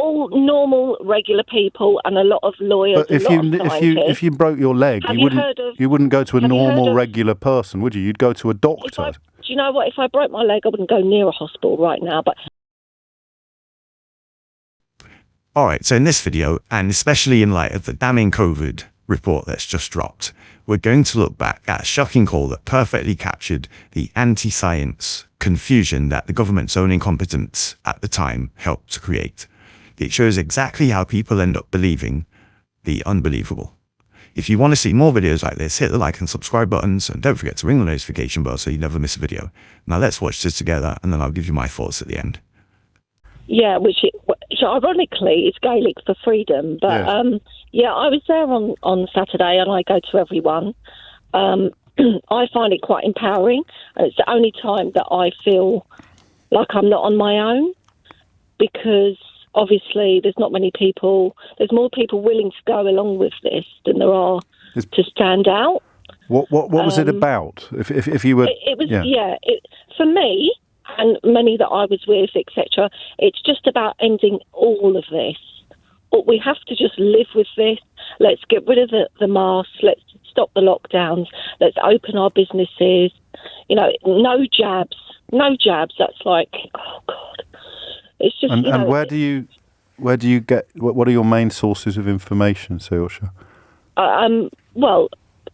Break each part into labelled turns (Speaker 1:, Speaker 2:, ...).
Speaker 1: all normal, regular people, and a lot of lawyers.
Speaker 2: But if you broke your leg, you wouldn't go to a normal, regular person, would you? You'd go to a doctor.
Speaker 1: Do you know what? If I broke my leg, I wouldn't go near a hospital right now. But
Speaker 3: all right, so in this video, and especially in light of the damning COVID report that's just dropped, we're going to look back at a shocking call that perfectly captured the anti-science confusion that the government's own incompetence at the time helped to create. It shows exactly how people end up believing the unbelievable. If you want to see more videos like this, hit the like and subscribe buttons, and don't forget to ring the notification bell so you never miss a video. Now let's watch this together, and then I'll give you my thoughts at the end.
Speaker 1: Yeah, which ironically is Gaelic for freedom. But
Speaker 2: yes.
Speaker 1: I was there on Saturday, and I go to every one. I find it quite empowering, and it's the only time that I feel like I'm not on my own, because obviously there's not many people. There's more people willing to go along with this than there are to stand out.
Speaker 2: What was it about? If you were,
Speaker 1: it was for me and many that I was with, etc. It's just about ending all of this. We have to just live with this. Let's get rid of the masks. Let's stop the lockdowns. Let's open our businesses. No jabs. That's like, oh God. It's just.
Speaker 2: And where do you get? What are your main sources of information, Saoirse?
Speaker 1: Well,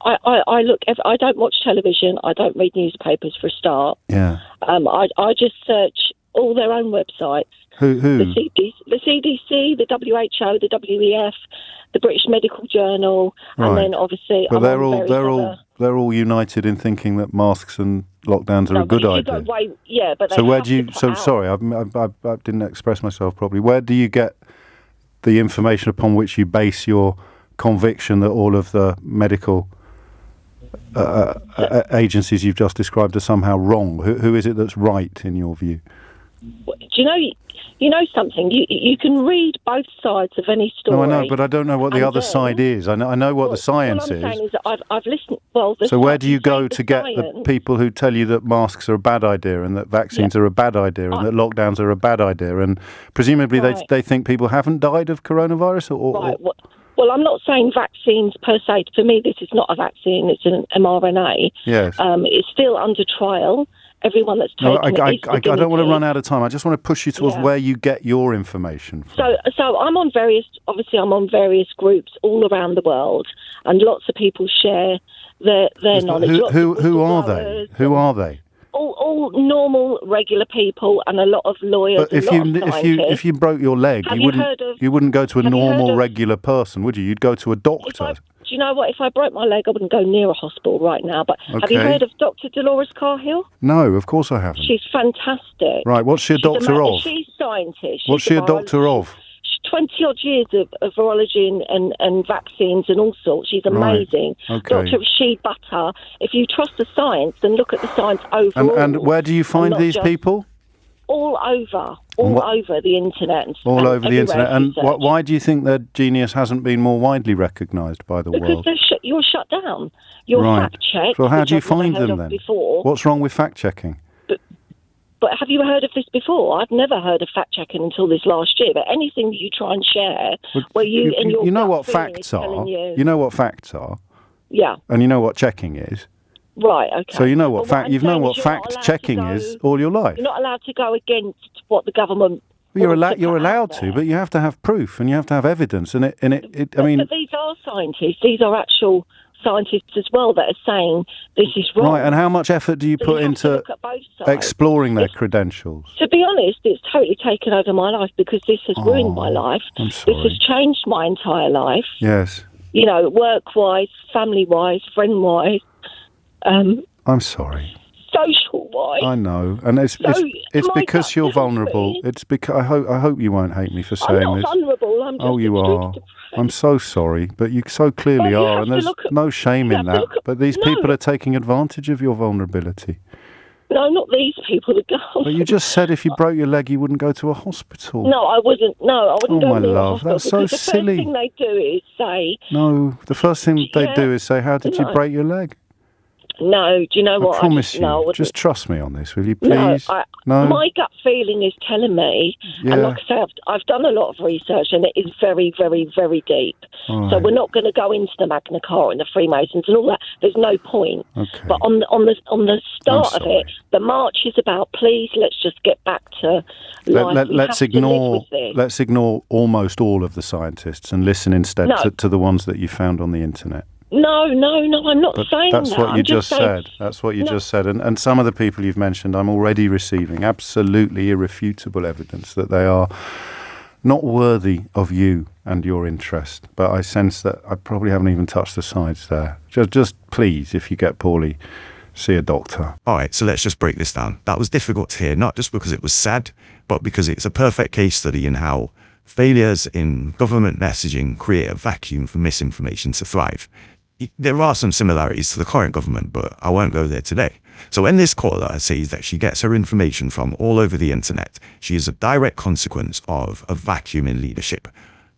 Speaker 1: I look. I don't watch television. I don't read newspapers for a start.
Speaker 2: Yeah.
Speaker 1: I just search all their own websites.
Speaker 2: Who?
Speaker 1: The CDC, the WHO, the WEF, the British Medical Journal, and then obviously.
Speaker 2: But they're all united in thinking that masks and lockdowns are a good idea.
Speaker 1: But
Speaker 2: so where do you? So sorry, I didn't express myself properly. Where do you get the information upon which you base your conviction that all of the medical agencies you've just described are somehow wrong? Who is it that's right in your view?
Speaker 1: Do you know something? You can read both sides of any story.
Speaker 2: No, I know, but I don't know what the other side is. I know what the science is.
Speaker 1: What I'm saying is that I've listened.
Speaker 2: So where do you go to get the people who tell you that masks are a bad idea and that vaccines are a bad idea and that lockdowns are a bad idea? And presumably they think people haven't died of coronavirus? Or
Speaker 1: Well, I'm not saying vaccines per se. For me, this is not a vaccine. It's an mRNA.
Speaker 2: Yes.
Speaker 1: It's still under trial. Everyone that's taken
Speaker 2: I don't want to run out of time. I just want to push you towards where you get your information from.
Speaker 1: So I'm on various groups all around the world, and lots of people share their knowledge.
Speaker 2: Who are they? Who are they?
Speaker 1: All normal, regular people, and a lot of lawyers.
Speaker 2: But if you broke your leg, you wouldn't go to a normal, regular person, would you? You'd go to a doctor.
Speaker 1: Do you know what? If I broke my leg, I wouldn't go near a hospital right now. But have you heard of Dr. Dolores Carhill?
Speaker 2: No, of course I haven't.
Speaker 1: She's fantastic.
Speaker 2: Right, what's she a doctor of?
Speaker 1: She's a scientist.
Speaker 2: What's she a doctor of?
Speaker 1: 20-odd years of virology and vaccines and all sorts. She's amazing.
Speaker 2: Right. Okay.
Speaker 1: Dr. Rashid Buttar. If you trust the science, then look at the science overall.
Speaker 2: And where do you find these people?
Speaker 1: All over the internet.
Speaker 2: All over the internet. And why do you think their genius hasn't been more widely recognised by the world?
Speaker 1: Because you're shut down. You're fact-checked.
Speaker 2: So how do you find them then? What's wrong with fact-checking?
Speaker 1: But have you heard of this before? I've never heard of fact-checking until this last year. But anything that you try and share, where you
Speaker 2: know what facts are. You know what facts are.
Speaker 1: Yeah.
Speaker 2: And you know what checking is.
Speaker 1: Right, okay.
Speaker 2: So you know what you've known what fact-checking is all your life.
Speaker 1: You're not allowed to go against what the government.
Speaker 2: You're allowed to, but you have to have proof and you have to have evidence. But
Speaker 1: these are scientists. These are actual scientists as well that are saying this is wrong.
Speaker 2: Right, and how much effort do you put into exploring their credentials?
Speaker 1: To be honest, it's totally taken over my life because this has ruined my life.
Speaker 2: I'm sorry.
Speaker 1: This has changed my entire life.
Speaker 2: Yes.
Speaker 1: Work-wise, family-wise, friend-wise.
Speaker 2: I'm sorry.
Speaker 1: Social-wise.
Speaker 2: I know, and it's because you're vulnerable. It's because I hope you won't hate me for saying this.
Speaker 1: I'm not vulnerable. I'm just
Speaker 2: you are. I'm so sorry, but you so clearly are, and there's no shame in that. But these people are taking advantage of your vulnerability.
Speaker 1: No, not these people. The girls.
Speaker 2: But you just said if you broke your leg, you wouldn't go to a hospital.
Speaker 1: No, I wouldn't. No, I wouldn't go to a hospital.
Speaker 2: That's so silly.
Speaker 1: The first thing they do is say.
Speaker 2: No, the first thing they do is say, "How did you break your leg?"
Speaker 1: No, do you know what?
Speaker 2: I promise you. Just trust me on this, will you, please?
Speaker 1: No, my gut feeling is telling me, and like I say, I've done a lot of research, and it is very, very, very deep. Right. So we're not going to go into the Magna Carta and the Freemasons and all that. There's no point.
Speaker 2: Okay.
Speaker 1: But on the start of it, the march is about, please, let's just get back to life.
Speaker 2: Let's ignore almost all of the scientists and listen instead to the ones that you found on the internet.
Speaker 1: No, I'm not saying that.
Speaker 2: That's what you just said. That's what you just said. And some of the people you've mentioned, I'm already receiving absolutely irrefutable evidence that they are not worthy of you and your interest. But I sense that I probably haven't even touched the sides there. Just please, if you get poorly, see a doctor.
Speaker 3: All right, so let's just break this down. That was difficult to hear, not just because it was sad, but because it's a perfect case study in how failures in government messaging create a vacuum for misinformation to thrive. There are some similarities to the current government, but I won't go there today. So when this caller says that she gets her information from all over the internet, she is a direct consequence of a vacuum in leadership.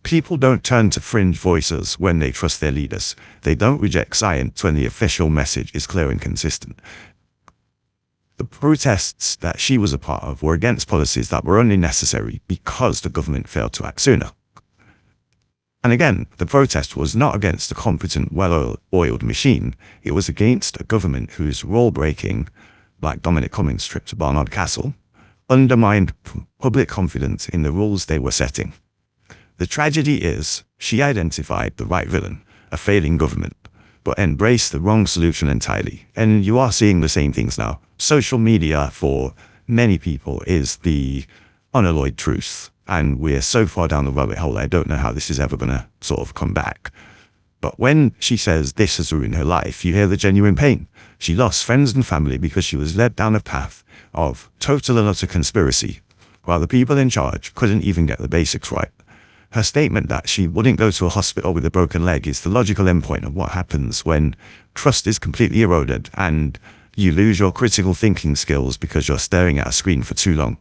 Speaker 3: People don't turn to fringe voices when they trust their leaders. They don't reject science when the official message is clear and consistent. The protests that she was a part of were against policies that were only necessary because the government failed to act sooner. And again, the protest was not against a competent, well-oiled machine. It was against a government whose rule-breaking, like Dominic Cummings' trip to Barnard Castle, undermined public confidence in the rules they were setting. The tragedy is, she identified the right villain, a failing government, but embraced the wrong solution entirely. And you are seeing the same things now. Social media, for many people, is the unalloyed truth. And we're so far down the rabbit hole, I don't know how this is ever going to sort of come back. But when she says this has ruined her life, you hear the genuine pain. She lost friends and family because she was led down a path of total and utter conspiracy, while the people in charge couldn't even get the basics right. Her statement that she wouldn't go to a hospital with a broken leg is the logical endpoint of what happens when trust is completely eroded and you lose your critical thinking skills because you're staring at a screen for too long.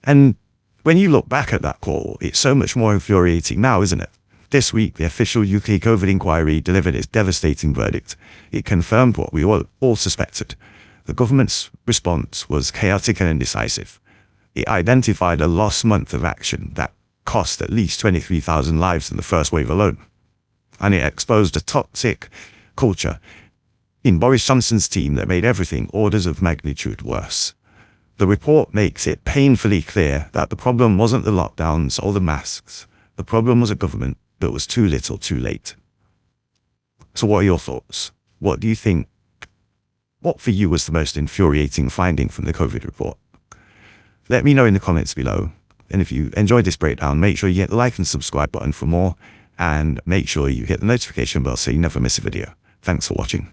Speaker 3: And when you look back at that call, it's so much more infuriating now, isn't it? This week, the official UK COVID inquiry delivered its devastating verdict. It confirmed what we all suspected. The government's response was chaotic and indecisive. It identified a lost month of action that cost at least 23,000 lives in the first wave alone. And it exposed a toxic culture in Boris Johnson's team that made everything orders of magnitude worse. The report makes it painfully clear that the problem wasn't the lockdowns or the masks. The problem was a government that was too little too late. So what are your thoughts? What do you think? What for you was the most infuriating finding from the COVID report? Let me know in the comments below. And if you enjoyed this breakdown, make sure you hit the like and subscribe button for more. And make sure you hit the notification bell so you never miss a video. Thanks for watching.